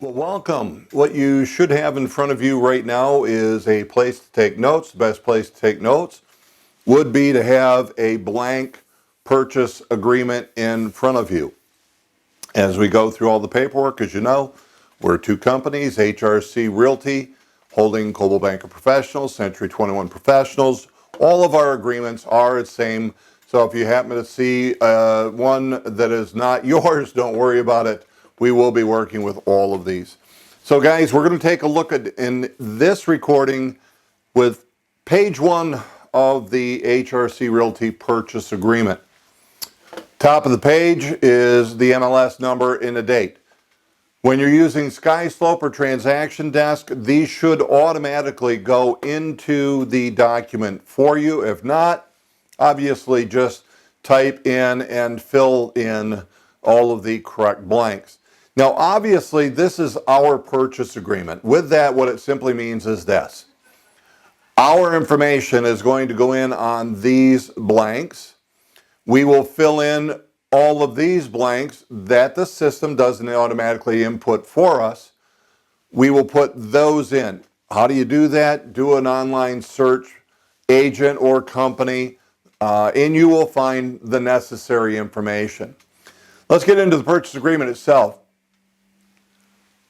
Well, welcome. What you should have in front of you right now is a place to take notes. The best place to take notes would be to have a blank purchase agreement in front of you. As we go through all the paperwork, as you know, we're two companies, HRC Realty, Holding Global Banker Professionals, Century 21 Professionals. All of our agreements are the same. So if you happen to see one that is not yours, don't worry about it. We will be working with all of these. So guys, we're going to take a look at in this recording with page 1 of the HRC Realty Purchase Agreement. Top of the page is the MLS number and the date. When you're using SkySlope or Transaction Desk, these should automatically go into the document for you. If not, obviously just type in and fill in all of the correct blanks. Now, obviously, this is our purchase agreement. With that, what it simply means is this. Our information is going to go in on these blanks. We will fill in all of these blanks that the system doesn't automatically input for us. We will put those in. How do you do that? Do an online search, agent or company, and you will find the necessary information. Let's get into the purchase agreement itself.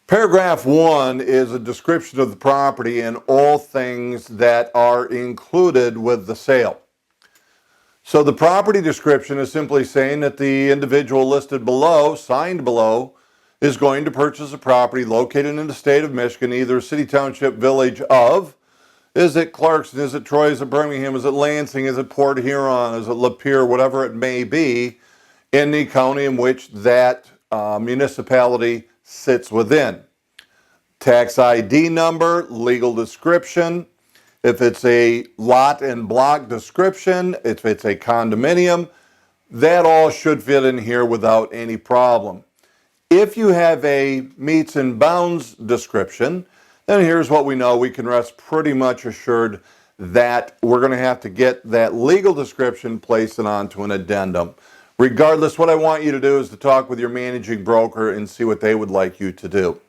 Paragraph 1 is a description of the property and all things that are included with the sale. So the property description is simply saying that the individual listed below, signed below, is going to purchase a property located in the state of Michigan, either city, township, village of. Is it Clarkson? Is it Troy? Is it Birmingham? Is it Lansing? Is it Port Huron? Is it Lapeer? Whatever it may be, in the county in which that municipality sits within. Tax ID number, legal description. If it's a lot and block description, if it's a condominium, that all should fit in here without any problem. If you have a meets and bounds description, then here's what we know. We can rest pretty much assured that we're going to have to get that legal description placed onto an addendum. Regardless, what I want you to do is to talk with your managing broker and see what they would like you to do.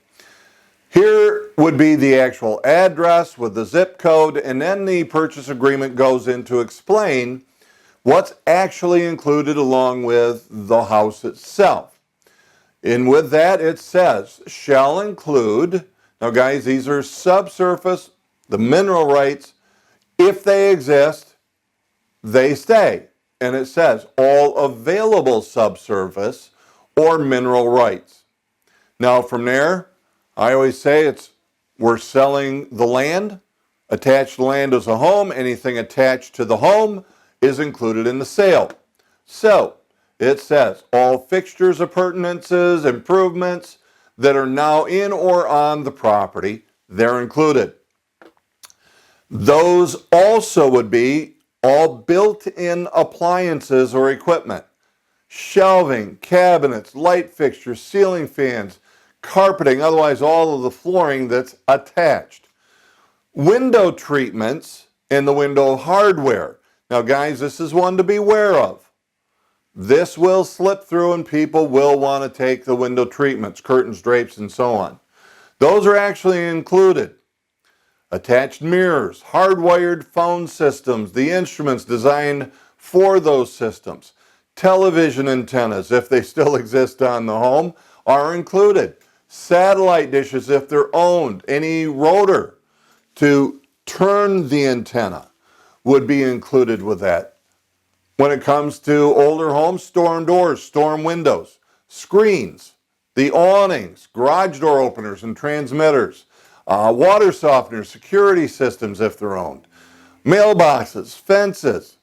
Here would be the actual address with the zip code, and then the purchase agreement goes in to explain what's actually included along with the house itself. And with that, it says, shall include, now guys, these are subsurface, the mineral rights. If they exist, they stay. And it says, all available subsurface or mineral rights. Now from there, I always say we're selling the land. Attached land is a home. Anything attached to the home is included in the sale. So it says all fixtures, appurtenances, improvements that are now in or on the property, they're included. Those also would be all built-in appliances or equipment. Shelving, cabinets, light fixtures, ceiling fans, carpeting, otherwise all of the flooring that's attached. Window treatments and the window hardware. Now guys, this is one to be aware of. This will slip through and people will want to take the window treatments, curtains, drapes, and so on. Those are actually included. Attached mirrors, hardwired phone systems, the instruments designed for those systems. Television antennas, if they still exist on the home, are included. Satellite dishes, if they're owned, any rotor to turn the antenna would be included with that. When it comes to older homes, storm doors, storm windows, screens, the awnings, garage door openers and transmitters, water softeners, security systems if they're owned, mailboxes, fences.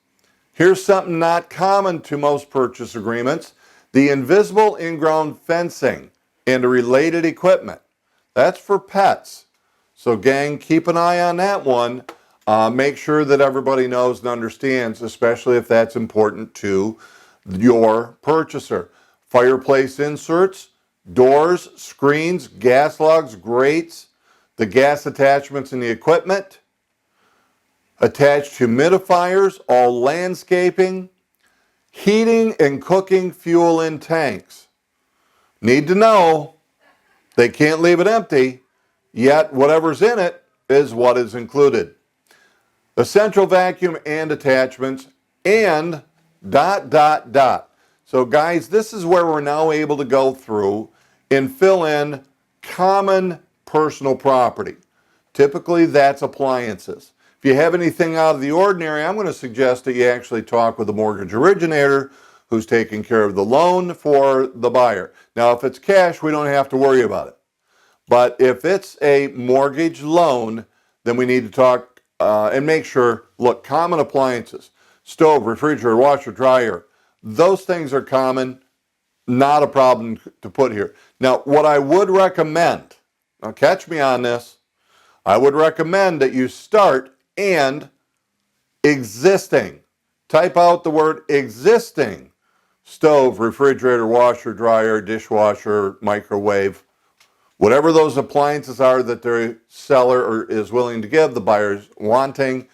Here's something not common to most purchase agreements, the invisible in-ground fencing and related equipment. That's for pets. So gang, keep an eye on that one. Make sure that everybody knows and understands, especially if that's important to your purchaser. Fireplace inserts, doors, screens, gas logs, grates, the gas attachments in the equipment, attached humidifiers, all landscaping, heating and cooking fuel in tanks. Need to know, They can't leave it empty, yet whatever's in it is what is included. The central vacuum and attachments and ... So guys, this is where we're now able to go through and fill in common personal property. Typically that's appliances. If you have anything out of the ordinary, I'm going to suggest that you actually talk with the mortgage originator who's taking care of the loan for the buyer. Now, if it's cash, we don't have to worry about it. But if it's a mortgage loan, then we need to talk and make sure, look, common appliances, stove, refrigerator, washer, dryer, those things are common, not a problem to put here. Now, what I would recommend, now catch me on this, I would recommend that you start and existing. Type out the word existing. Stove, refrigerator, washer, dryer, dishwasher, microwave, whatever those appliances are that the seller is willing to give, the buyer's wanting,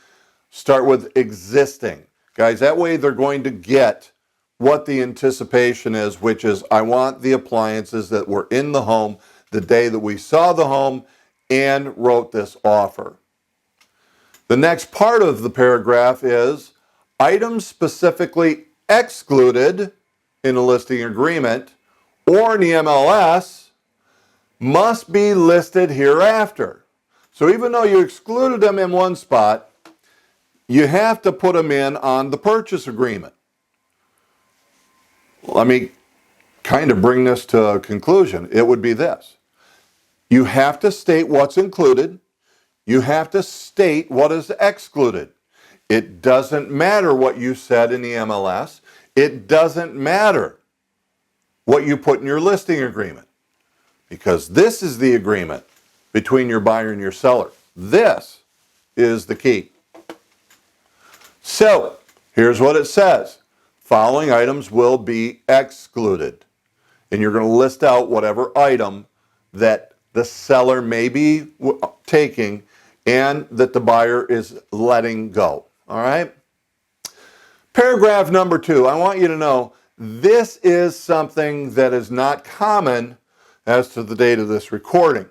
start with existing. Guys, that way they're going to get what the anticipation is, which is I want the appliances that were in the home the day that we saw the home and wrote this offer. The next part of the paragraph is items specifically excluded in a listing agreement or in the MLS must be listed hereafter. So even though you excluded them in one spot, you have to put them in on the purchase agreement. Let me kind of bring this to a conclusion. It would be this. You have to state what's included. You have to state what is excluded. It doesn't matter what you said in the MLS. It doesn't matter what you put in your listing agreement, because this is the agreement between your buyer and your seller. This is the key. So here's what it says. Following items will be excluded. And you're going to list out whatever item that the seller may be taking and that the buyer is letting go. All right? Paragraph number 2, I want you to know this is something that is not common as to the date of this recording,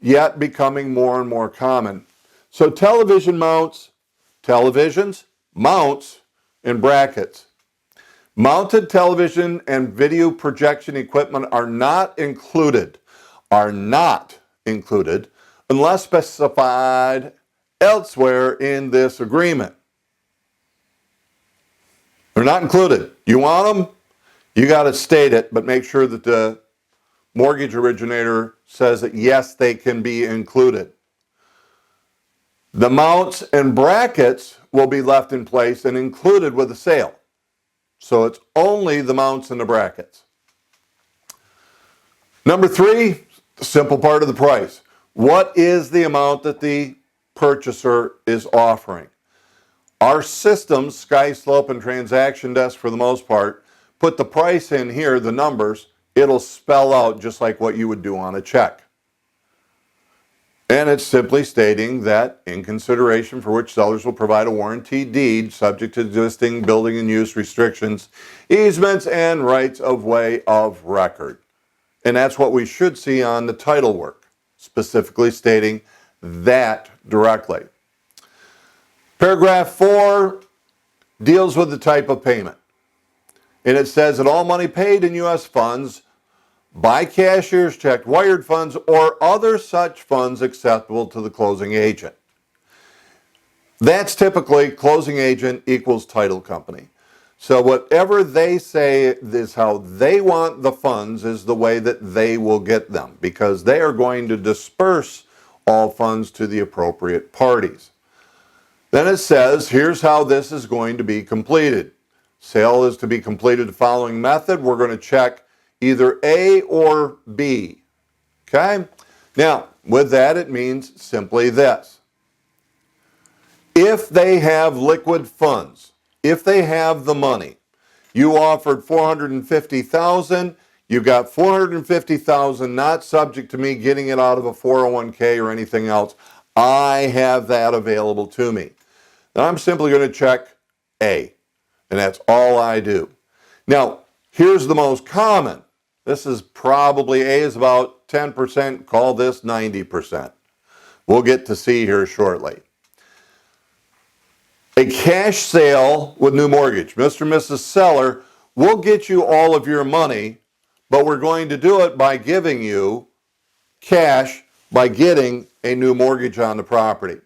yet becoming more and more common. So television mounts, televisions, mounts, and brackets. Mounted television and video projection equipment are not included unless specified elsewhere in this agreement. They're not included. You want them? You got to state it, but make sure that the mortgage originator says that yes, they can be included. The mounts and brackets will be left in place and included with the sale. So it's only the mounts and the brackets. Number 3, the simple part of the price. What is the amount that the purchaser is offering? Our systems, SkySlope and Transaction Desk for the most part, put the price in here, the numbers, it'll spell out just like what you would do on a check. And it's simply stating that in consideration for which sellers will provide a warranty deed subject to existing building and use restrictions, easements, and rights of way of record. And that's what we should see on the title work, specifically stating that directly. Paragraph 4 deals with the type of payment. And it says that all money paid in U.S. funds by cashier's check, wired funds, or other such funds acceptable to the closing agent. That's typically closing agent equals title company. So whatever they say is how they want the funds is the way that they will get them, because they are going to disperse all funds to the appropriate parties. Then it says, here's how this is going to be completed. Sale is to be completed the following method. We're going to check either A or B. Okay? Now, with that, it means simply this. If they have liquid funds, if they have the money, you offered $450,000, you got $450,000 not subject to me getting it out of a 401k or anything else. I have that available to me. Now I'm simply going to check A, and that's all I do. Now, here's the most common. This is probably, A is about 10%, call this 90%. We'll get to see here shortly. A cash sale with new mortgage. Mr. and Mrs. Seller, we'll get you all of your money, but we're going to do it by giving you cash by getting a new mortgage on the property.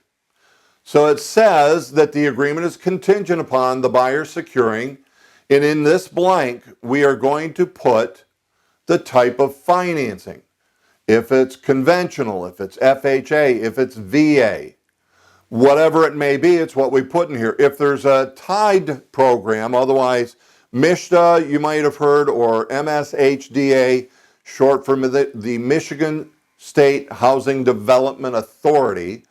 So it says that the agreement is contingent upon the buyer securing, and in this blank, we are going to put the type of financing. If it's conventional, if it's FHA, if it's VA, whatever it may be, it's what we put in here. If there's a tied program, otherwise MISHDA, you might have heard, or MSHDA, short for the Michigan State Housing Development Authority,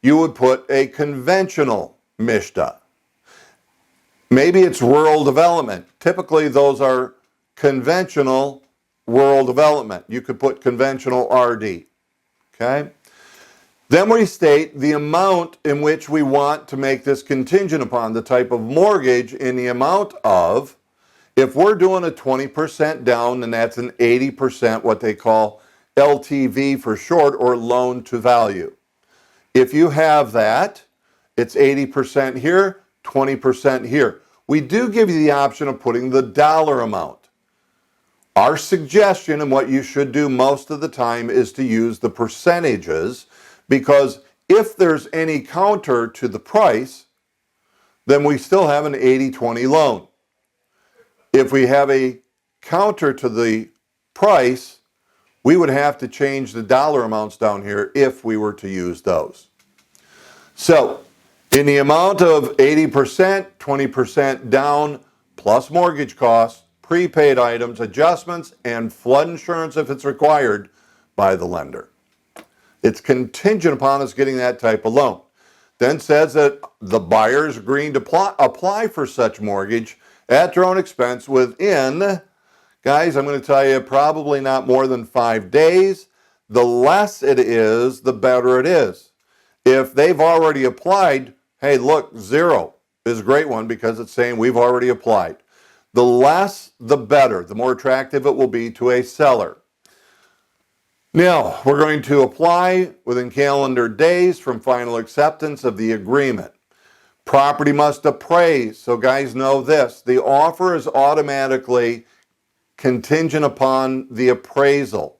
you would put a conventional MISHDA. Maybe it's rural development. Typically, those are conventional rural development. You could put conventional RD. Okay? Then we state the amount in which we want to make this contingent upon the type of mortgage in the amount of, if we're doing a 20% down, then that's an 80% what they call LTV for short, or loan to value. If you have that, it's 80% here, 20% here. We do give you the option of putting the dollar amount. Our suggestion, and what you should do most of the time, is to use the percentages, because if there's any counter to the price, then we still have an 80-20 loan. If we have a counter to the price, we would have to change the dollar amounts down here if we were to use those. So, in the amount of 80%, 20% down, plus mortgage costs, prepaid items, adjustments, and flood insurance if it's required by the lender. It's contingent upon us getting that type of loan. Then says that the buyer is agreeing to apply for such mortgage at their own expense within, guys, I'm going to tell you, probably not more than 5 days. The less it is, the better it is. If they've already applied, hey, look, 0 is a great one because it's saying we've already applied. The less, the better. The more attractive it will be to a seller. Now, we're going to apply within calendar days from final acceptance of the agreement. Property must appraise. So guys, know this. The offer is automatically contingent upon the appraisal,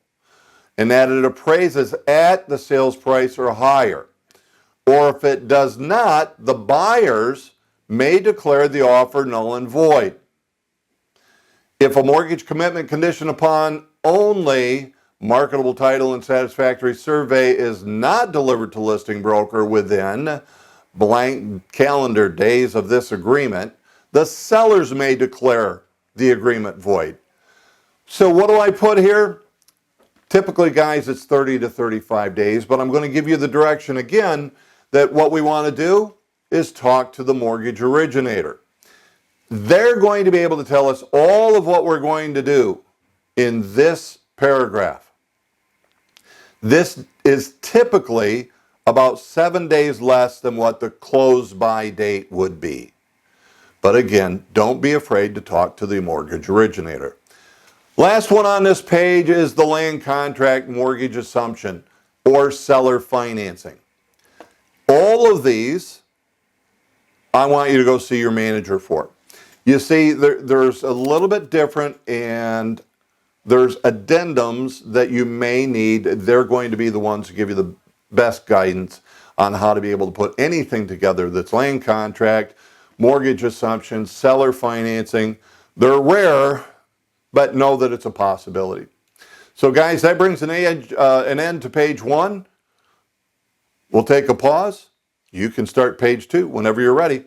and that it appraises at the sales price or higher. Or if it does not, the buyers may declare the offer null and void. If a mortgage commitment conditioned upon only marketable title and satisfactory survey is not delivered to listing broker within blank calendar days of this agreement, the sellers may declare the agreement void. So what do I put here? Typically, guys, it's 30 to 35 days, but I'm going to give you the direction again that what we want to do is talk to the mortgage originator. They're going to be able to tell us all of what we're going to do in this paragraph. This is typically about 7 days less than what the close by date would be. But again, don't be afraid to talk to the mortgage originator. Last one on this page is the land contract mortgage assumption or seller financing. All of these, I want you to go see your manager for. You see, there's a little bit different, and there's addendums that you may need. They're going to be the ones to give you the best guidance on how to be able to put anything together that's land contract, mortgage assumptions, seller financing. They're rare, but know that it's a possibility. So guys, that brings an end to page 1. We'll take a pause. You can start page 2 whenever you're ready.